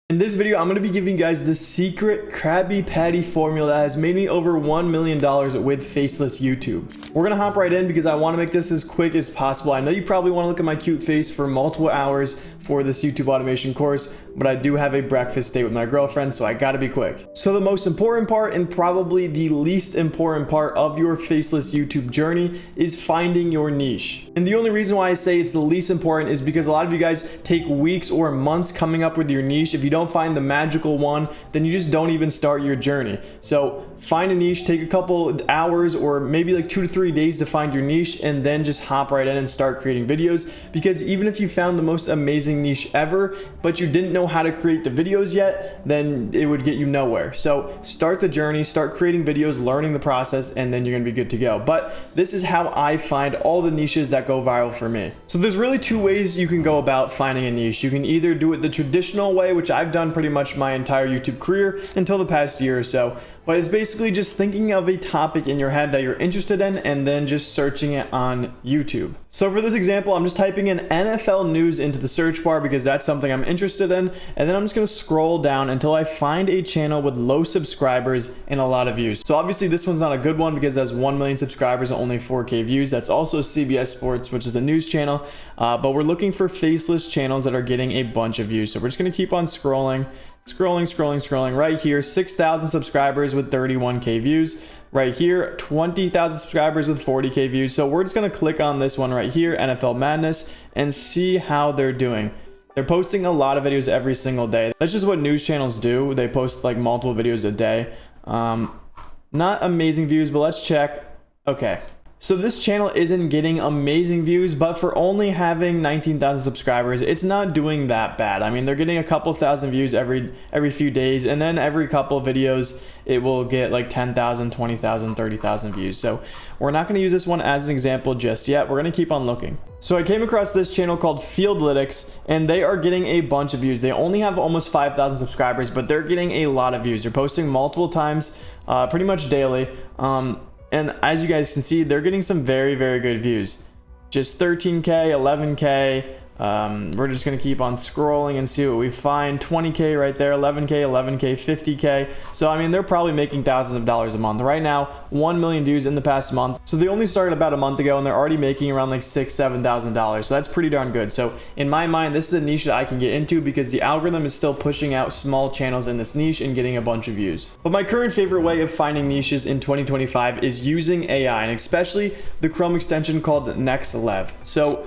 In this video, I'm going to be giving you guys the secret Krabby Patty formula that has made me over $1 million with faceless YouTube. We're going to hop right in because I want to make this as quick as possible. I know you probably want to look at my cute face for multiple hours for this YouTube automation course, but I do have a breakfast date with my girlfriend, so I got to be quick. So the most important part and probably the least important part of your faceless YouTube journey is finding your niche. And the only reason why I say it's the least important is because a lot of you guys take weeks or months coming up with your niche. If you don't find the magical one, then you just don't even start your journey. So find a niche, take a couple hours or maybe like 2 to 3 days to find your niche, and then just hop right in and start creating videos. Because even if you found the most amazing niche ever, but you didn't know how to create the videos yet, then it would get you nowhere. So start the journey, start creating videos, learning the process, and then you're gonna be good to go. But this is how I find all the niches that go viral for me. So there's really 2 ways you can go about finding a niche. You can either do it the traditional way, which I've done pretty much my entire YouTube career until the past year or so. But it's basically just thinking of a topic in your head that you're interested in and then just searching it on YouTube. So for this example, I'm just typing in NFL news into the search bar because that's something I'm interested in. And then I'm just gonna scroll down until I find a channel with low subscribers and a lot of views. So obviously this one's not a good one because it has 1 million subscribers and only 4K views. That's also CBS Sports, which is a news channel. But we're looking for faceless channels that are getting a bunch of views. So we're just gonna keep on scrolling right here. 6,000 subscribers with 31K views. Right here, 20,000 subscribers with 40K views. So we're just gonna click on this one right here, NFL Madness, and see how they're doing. They're posting a lot of videos every single day. That's just what news channels do. They post like multiple videos a day. Not amazing views, but let's check. Okay. So this channel isn't getting amazing views, but for only having 19,000 subscribers, it's not doing that bad. I mean, they're getting a couple thousand views every few days, and then every couple of videos, it will get like 10,000, 20,000, 30,000 views. So we're not gonna use this one as an example just yet. We're gonna keep on looking. So I came across this channel called Fieldlytics, and they are getting a bunch of views. They only have almost 5,000 subscribers, but they're getting a lot of views. They're posting multiple times, pretty much daily. And as you guys can see, they're getting some very good views. Just 13K, 11K. We're just gonna keep on scrolling and see what we find. 20K right there, 11K, 11K, 50K. So I mean, they're probably making thousands of dollars a month. Right now, 1 million views in the past month. So they only started about a month ago, and they're already making around like $6,000, $7,000. So that's pretty darn good. So in my mind, this is a niche that I can get into because the algorithm is still pushing out small channels in this niche and getting a bunch of views. But my current favorite way of finding niches in 2025 is using AI, and especially the Chrome extension called NextLev. So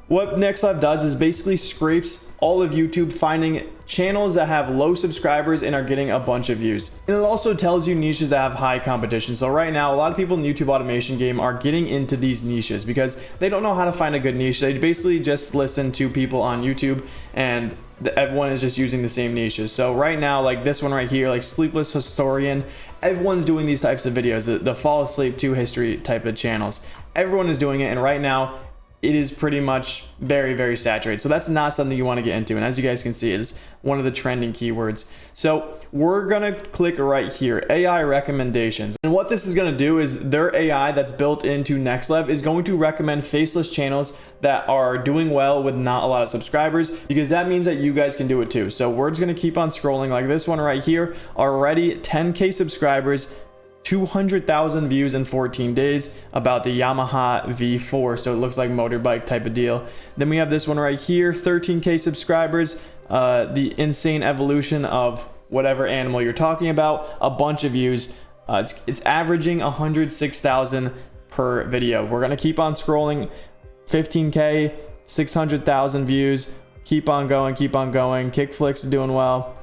what NextLev does is basically scrapes all of YouTube, finding channels that have low subscribers and are getting a bunch of views. And it also tells you niches that have high competition. So right now, a lot of people in the YouTube automation game are getting into these niches because they don't know how to find a good niche. They basically just listen to people on YouTube, and everyone is just using the same niches. So right now, like this one right here, like Sleepless Historian, everyone's doing these types of videos, the fall asleep to history type of channels. Everyone is doing it, and right now, it is pretty much very saturated. So that's not something you want to get into. And as you guys can see, it is one of the trending keywords. So we're gonna click right here, AI recommendations. And what this is gonna do is their AI that's built into NextLev is going to recommend faceless channels that are doing well with not a lot of subscribers, because that means that you guys can do it too. So we're just gonna keep on scrolling like this one right here, already 10K subscribers, 200,000 views in 14 days about the Yamaha V4. So it looks like motorbike type of deal. Then we have this one right here, 13K subscribers, the insane evolution of whatever animal you're talking about, a bunch of views. It's averaging 106,000 per video. We're gonna keep on scrolling, 15K, 600,000 views, keep on going. Kickflix is doing well.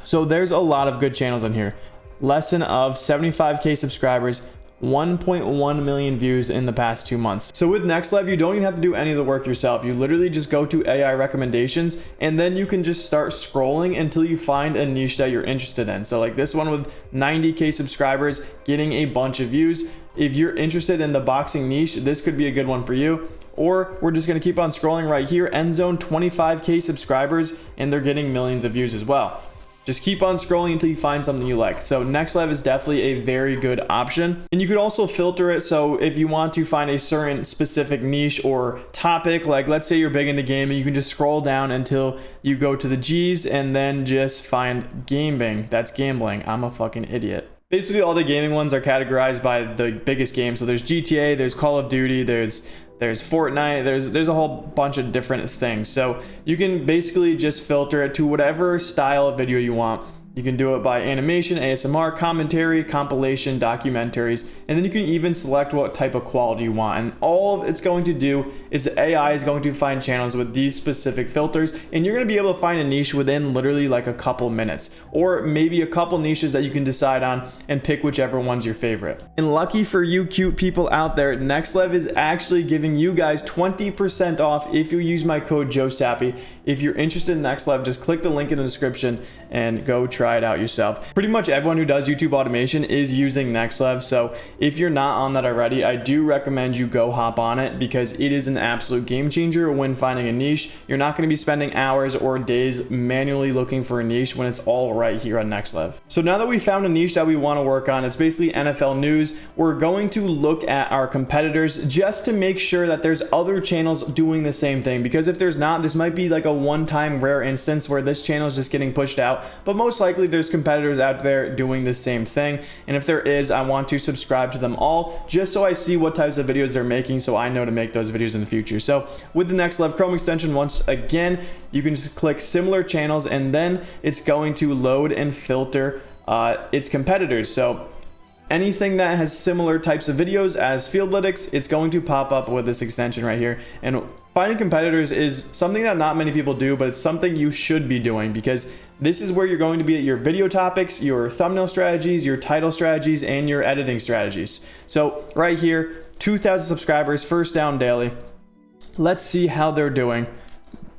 So there's a lot of good channels on here. Lesson of 75K subscribers, 1.1 million views in the past 2 months. So with NextLev, you don't even have to do any of the work yourself. You literally just go to AI recommendations, and then you can just start scrolling until you find a niche that you're interested in. So like this one with 90K subscribers, getting a bunch of views. If you're interested in the boxing niche, this could be a good one for you. Or we're just gonna keep on scrolling right here, Endzone, 25K subscribers, and they're getting millions of views as well. Just keep on scrolling until you find something you like. So NextLev is definitely a very good option. And you could also filter it. So if you want to find a certain specific niche or topic, like let's say you're big into gaming, you can just scroll down until you go to the G's and then just find gaming. That's gambling. I'm a fucking idiot. Basically all the gaming ones are categorized by the biggest games. So there's GTA, there's Call of Duty, there's Fortnite, there's a whole bunch of different things. So you can basically just filter it to whatever style of video you want. You can do it by animation, ASMR, commentary, compilation, documentaries, and then you can even select what type of quality you want. And all it's going to do is the AI is going to find channels with these specific filters, and you're going to be able to find a niche within literally like a couple minutes, or maybe a couple niches that you can decide on and pick whichever one's your favorite. And lucky for you cute people out there, NextLev is actually giving you guys 20% off if you use my code JoeSappy. If you're interested in NextLev, just click the link in the description and go try it out yourself. Pretty much everyone who does YouTube automation is using NextLev, so if you're not on that already, I do recommend you go hop on it because it is an absolute game changer when finding a niche. You're not going to be spending hours or days manually looking for a niche when it's all right here on NextLev. So now that we found a niche that we want to work on, it's basically NFL news, we're going to look at our competitors just to make sure that there's other channels doing the same thing, because if there's not, this might be like a one-time rare instance where this channel is just getting pushed out, but most likely there's competitors out there doing the same thing. And if there is, I want to subscribe to them all just so I see what types of videos they're making, so I know to make those videos in the future. So with the NextLev Chrome extension, once again, you can just click similar channels and then it's going to load and filter its competitors. So anything that has similar types of videos as Fieldlytics, it's going to pop up with this extension right here. And finding competitors is something that not many people do, but it's something you should be doing, because this is where you're going to be at your video topics, your thumbnail strategies, your title strategies, and your editing strategies. So right here, 2,000 subscribers, first down daily. Let's see how they're doing.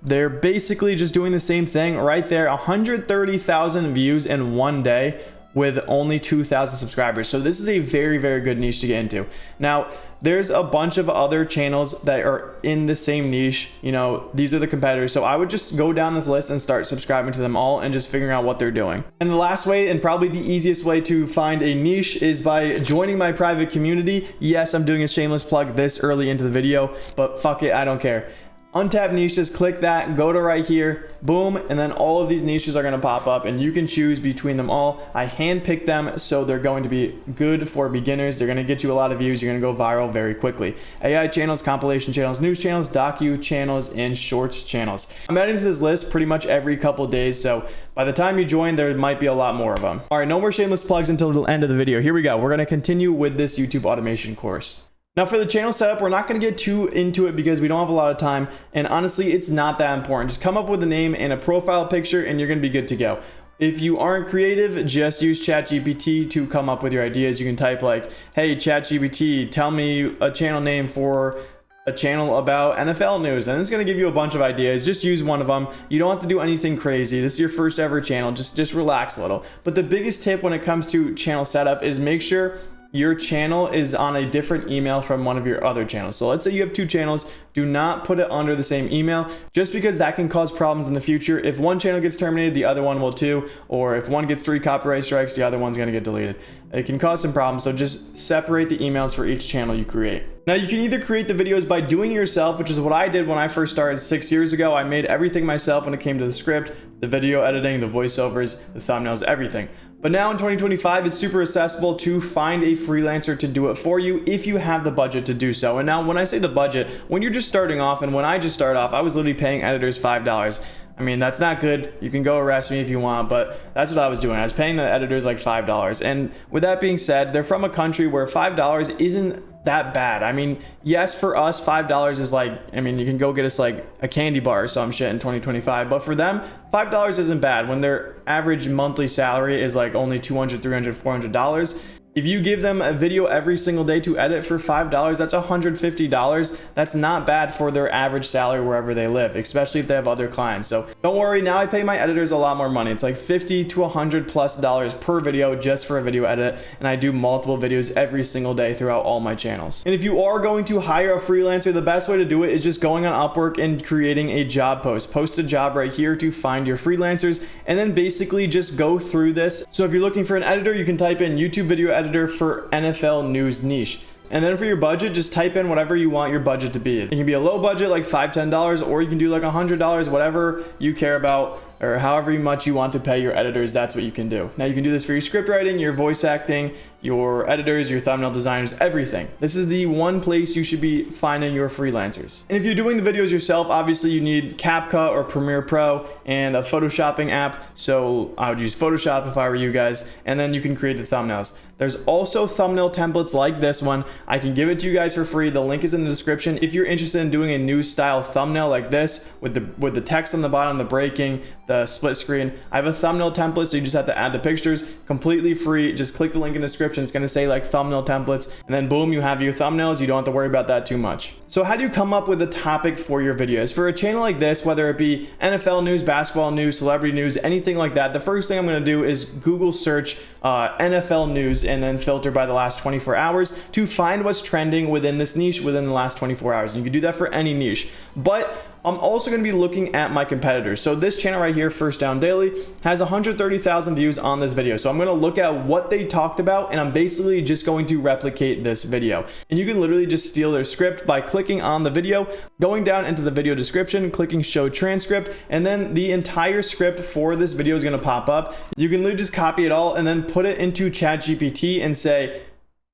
They're basically just doing the same thing right there. 130,000 views in one day with only 2,000 subscribers. So this is a very, very good niche to get into. Now, there's a bunch of other channels that are in the same niche. You know, these are the competitors. So I would just go down this list and start subscribing to them all and just figuring out what they're doing. And the last way, and probably the easiest way to find a niche, is by joining my private community. Yes, I'm doing a shameless plug this early into the video, but fuck it, I don't care. Untapped niches, click that, go to right here, boom, and then all of these niches are going to pop up and you can choose between them all. I handpicked them, so they're going to be good for beginners. They're going to get you a lot of views. You're going to go viral very quickly. AI channels, compilation channels, news channels, docu channels, and shorts channels. I'm adding to this list pretty much every couple days, so by the time you join, there might be a lot more of them. All right, no more shameless plugs until the end of the video. Here we go. We're going to continue with this YouTube automation course. Now for the channel setup, we're not going to get too into it because we don't have a lot of time, and honestly, it's not that important. Just come up with a name and a profile picture and you're going to be good to go. If you aren't creative, just use ChatGPT to come up with your ideas. You can type like, hey, ChatGPT, tell me a channel name for a channel about NFL news, and it's going to give you a bunch of ideas. Just use one of them. You don't have to do anything crazy. This is your first ever channel. Just relax a little. But the biggest tip when it comes to channel setup is make sure your channel is on a different email from one of your other channels. So let's say you have two channels, do not put it under the same email, just because that can cause problems in the future. If one channel gets terminated, the other one will too, or if one gets 3 copyright strikes, the other one's gonna get deleted. It can cause some problems, so just separate the emails for each channel you create. Now you can either create the videos by doing it yourself, which is what I did when I first started 6 years ago. I made everything myself when it came to the script, the video editing, the voiceovers, the thumbnails, everything. But now in 2025, it's super accessible to find a freelancer to do it for you if you have the budget to do so. And now when I say the budget, when you're just starting off, and when I just started off, I was literally paying editors $5. I mean, that's not good. You can go arrest me if you want, but that's what I was doing. I was paying the editors like $5. And with that being said, they're from a country where $5 isn't that bad. I mean, yes, for us, $5 is like, I mean, you can go get us like a candy bar or some shit in 2025, but for them, $5 isn't bad when their average monthly salary is like only $200, $300, $400. If you give them a video every single day to edit for $5, that's $150. That's not bad for their average salary wherever they live, especially if they have other clients. So don't worry, now I pay my editors a lot more money. It's like $50 to $100+ per video just for a video edit, and I do multiple videos every single day throughout all my channels. And if you are going to hire a freelancer, the best way to do it is just going on Upwork and creating a job post. Post a job right here to find your freelancers, and then basically just go through this. So if you're looking for an editor, you can type in YouTube video editor for NFL news niche. And then for your budget, just type in whatever you want your budget to be. It can be a low budget, like $5, $10, or you can do like $100, whatever you care about, or however much you want to pay your editors, that's what you can do. Now you can do this for your script writing, your voice acting, your editors, your thumbnail designers, everything. This is the one place you should be finding your freelancers. And if you're doing the videos yourself, obviously you need CapCut or Premiere Pro and a photoshopping app. So I would use Photoshop if I were you guys, and then you can create the thumbnails. There's also thumbnail templates like this one. I can give it to you guys for free. The link is in the description. If you're interested in doing a news style thumbnail like this with the text on the bottom, the breaking, the split screen, I have a thumbnail template, so you just have to add the pictures, completely free. Just click the link in the description. It's gonna say like thumbnail templates, and then boom, you have your thumbnails. You don't have to worry about that too much. So how do you come up with a topic for your videos? For a channel like this, whether it be NFL news, basketball news, celebrity news, anything like that, the first thing I'm gonna do is Google search NFL news and then filter by the last 24 hours to find what's trending within this niche within the last 24 hours. And you can do that for any niche. But I'm also going to be looking at my competitors. So this channel right here, First Down Daily, has 130,000 views on this video. So I'm going to look at what they talked about, and I'm basically just going to replicate this video. And you can literally just steal their script by clicking on the video, going down into the video description, clicking show transcript, and then the entire script for this video is going to pop up. You can literally just copy it all and then put it into ChatGPT and say,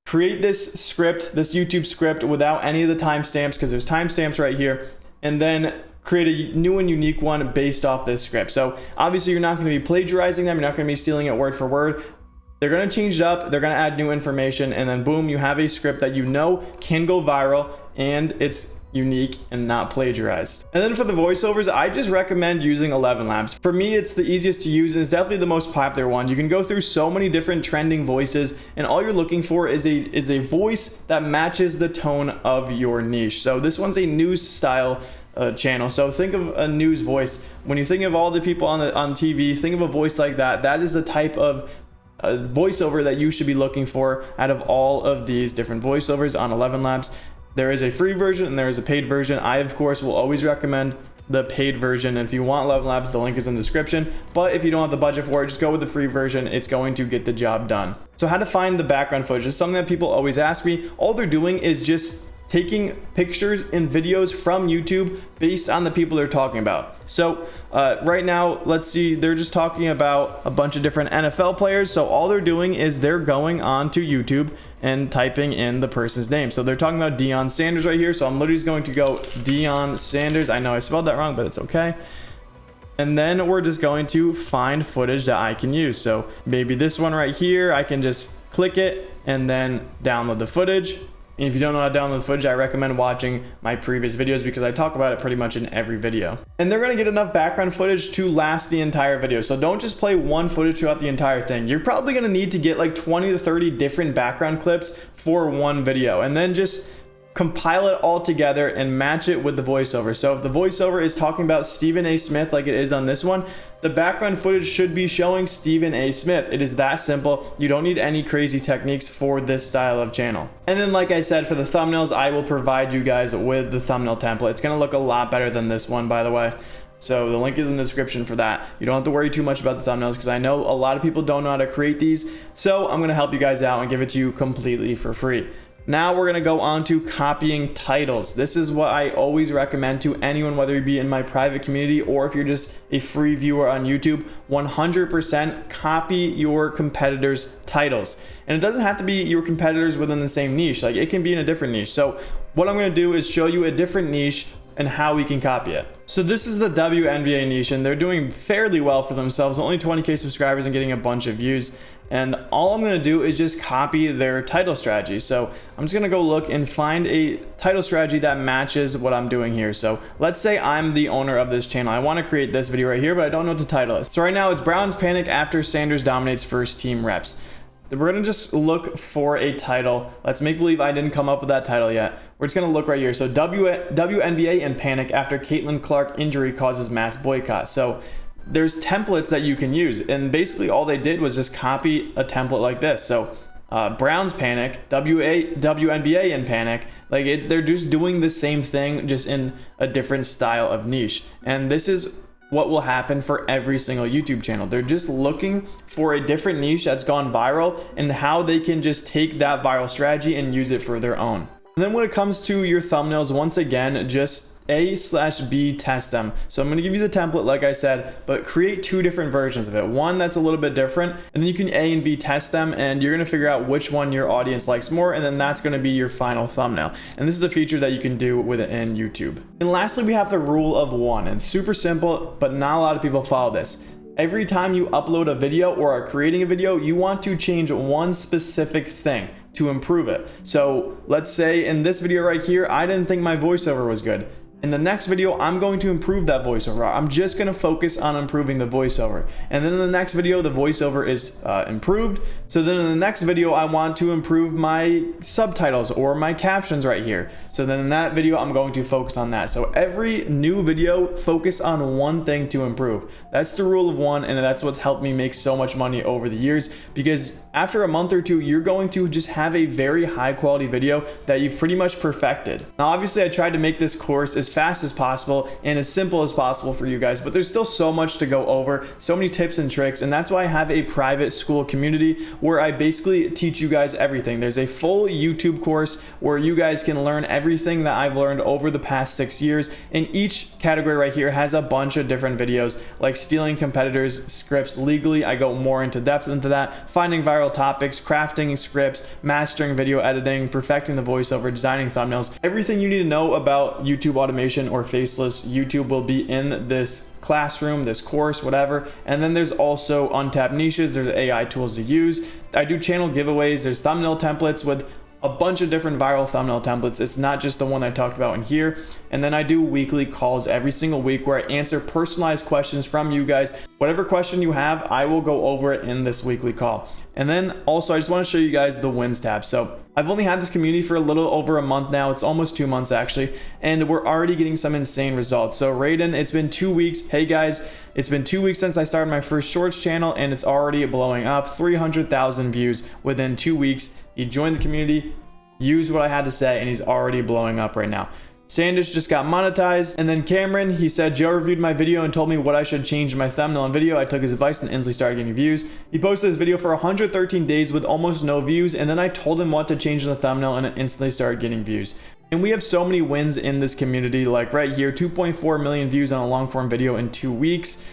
create this script, this YouTube script without any of the timestamps, because there's timestamps right here, and then create a new and unique one based off this script. So obviously you're not going to be plagiarizing them. You're not going to be stealing it word for word. They're going to change it up. They're going to add new information, and then boom, you have a script that you know can go viral, and it's unique and not plagiarized. And then for the voiceovers, I just recommend using 11 Labs. For me, it's the easiest to use, and it's definitely the most popular one. You can go through so many different trending voices, and all you're looking for is a voice that matches the tone of your niche. So this one's a news style channel. So think of a news voice. When you think of all the people on TV, think of a voice like that. That is the type of voiceover that you should be looking for out of all of these different voiceovers on 11 Labs. There is a free version and there is a paid version. I, of course, will always recommend the paid version. And if you want 11 Labs, the link is in the description. But if you don't have the budget for it, just go with the free version. It's going to get the job done. So how to find the background footage is something that people always ask me. All they're doing is just taking pictures and videos from YouTube based on the people they're talking about. So right now, let's see, they're just talking about a bunch of different NFL players. So all they're doing is they're going on to YouTube and typing in the person's name. So they're talking about Deion Sanders right here. So I'm literally just going to go Deion Sanders. I know I spelled that wrong, but it's okay. And then we're just going to find footage that I can use. So maybe this one right here, I can just click it and then download the footage. And if you don't know how to download the footage, I recommend watching my previous videos because I talk about it pretty much in every video. And they're gonna get enough background footage to last the entire video. So don't just play one footage throughout the entire thing. You're probably gonna need to get like 20 to 30 different background clips for one video, and then just compile it all together and match it with the voiceover. So if the voiceover is talking about Stephen A. Smith like it is on this one, the background footage should be showing Stephen A. Smith. It is that simple. You don't need any crazy techniques for this style of channel. And then like I said, for the thumbnails, I will provide you guys with the thumbnail template. It's gonna look a lot better than this one, by the way. So the link is in the description for that. You don't have to worry too much about the thumbnails because I know a lot of people don't know how to create these. So I'm gonna help you guys out and give it to you completely for free. Now we're going to go on to copying titles. This is what I always recommend to anyone, whether you be in my private community or if you're just a free viewer on YouTube. 100% copy your competitors' titles. And it doesn't have to be your competitors within the same niche. Like, it can be in a different niche. So what I'm going to do is show you a different niche and how we can copy it. So this is the WNBA niche, and they're doing fairly well for themselves. Only 20K subscribers and getting a bunch of views. And all I'm going to do is just copy their title strategy. So I'm just going to go look and find a title strategy that matches what I'm doing here. So let's say I'm the owner of this channel. I want to create this video right here, but I don't know what to title it. So right now it's Browns panic after Sanders dominates first team reps. we're gonna just look for a title. Let's make believe I didn't come up with that title yet. We're just gonna look right here. So WNBA in panic after Caitlin Clark injury causes mass boycott. So there's templates that you can use, and basically all they did was just copy a template like this. So Browns panic, WNBA in panic. Like they're just doing the same thing, just in a different style of niche. And this is what will happen for every single YouTube channel. They're just looking for a different niche that's gone viral and how they can just take that viral strategy and use it for their own. And then when it comes to your thumbnails, once again, just A/B test them. So I'm going to give you the template like I said, but create two different versions of it. One that's a little bit different, and then you can A and B test them, and you're going to figure out which one your audience likes more, and then that's going to be your final thumbnail. And this is a feature that you can do within YouTube. And lastly, we have the rule of one, and super simple, but not a lot of people follow this. Every time you upload a video or are creating a video, you want to change one specific thing to improve it. So let's say in this video right here, I didn't think my voiceover was good. In the next video, I'm going to improve that voiceover. I'm just going to focus on improving the voiceover. And then in the next video, the voiceover is improved. So then in the next video, I want to improve my subtitles or my captions right here. So then in that video, I'm going to focus on that. So every new video, focus on one thing to improve. That's the rule of one, and that's what's helped me make so much money over the years, because after a month or two, you're going to just have a very high quality video that you've pretty much perfected. Now, obviously I tried to make this course as fast as possible and as simple as possible for you guys, but there's still so much to go over, so many tips and tricks, and that's why I have a private school community where I basically teach you guys everything. There's a full YouTube course where you guys can learn everything that I've learned over the past 6 years, and each category right here has a bunch of different videos, like stealing competitors' scripts legally. I go more into depth into that, finding viral topics, crafting scripts, mastering video editing, perfecting the voiceover, designing thumbnails. Everything you need to know about YouTube automation or faceless YouTube will be in this classroom, this course, whatever. And then there's also untapped niches, there's AI tools to use. I do channel giveaways, there's thumbnail templates with a bunch of different viral thumbnail templates. It's not just the one I talked about in here. And then I do weekly calls every single week where I answer personalized questions from you guys. Whatever question you have, I will go over it in this weekly call. And then also I just want to show you guys the wins tab. So I've only had this community for a little over a month now. It's almost 2 months actually, and we're already getting some insane results. So Raiden, it's been 2 weeks. Hey guys, it's been 2 weeks since I started my first shorts channel, and it's already blowing up. 300,000 views within 2 weeks. He joined the community, used what I had to say, and he's already blowing up right now. Sandish just got monetized. And then Cameron, he said, Joe reviewed my video and told me what I should change in my thumbnail and video. I took his advice and instantly started getting views. He posted his video for 113 days with almost no views, and then I told him what to change in the thumbnail and it instantly started getting views. And we have so many wins in this community, like right here, 2.4 million views on a long form video in 2 weeks.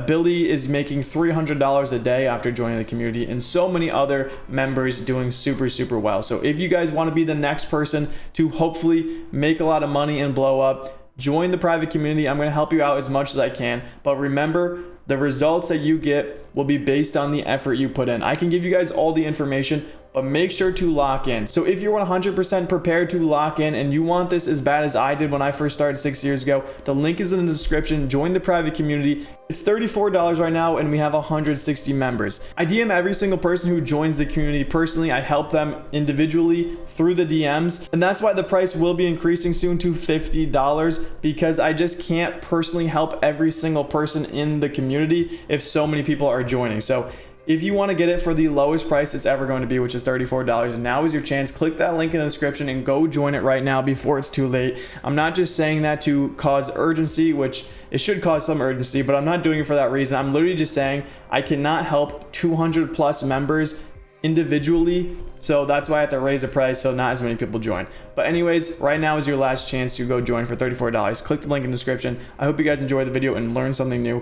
Billy is making $300 a day after joining the community, and so many other members doing super well. So if you guys want to be the next person to hopefully make a lot of money and blow up, join the private community. I'm going to help you out as much as I can, but remember, the results that you get will be based on the effort you put in. I can give you guys all the information, but make sure to lock in. So if you're 100% prepared to lock in and you want this as bad as I did when I first started 6 years ago, the link is in the description. Join the private community. It's $34 right now, and we have 160 members. I DM every single person who joins the community personally. I help them individually through the DMs, and that's why the price will be increasing soon to $50, because I just can't personally help every single person in the community if so many people are joining. So if you want to get it for the lowest price it's ever going to be, which is $34, now is your chance. Click that link in the description and go join it right now before it's too late. I'm not just saying that to cause urgency, which it should cause some urgency, but I'm not doing it for that reason. I'm literally just saying I cannot help 200 plus members individually, so that's why I have to raise the price so not as many people join. But anyways, right now is your last chance to go join for $34. Click the link in the description. I hope you guys enjoyed the video and learned something new.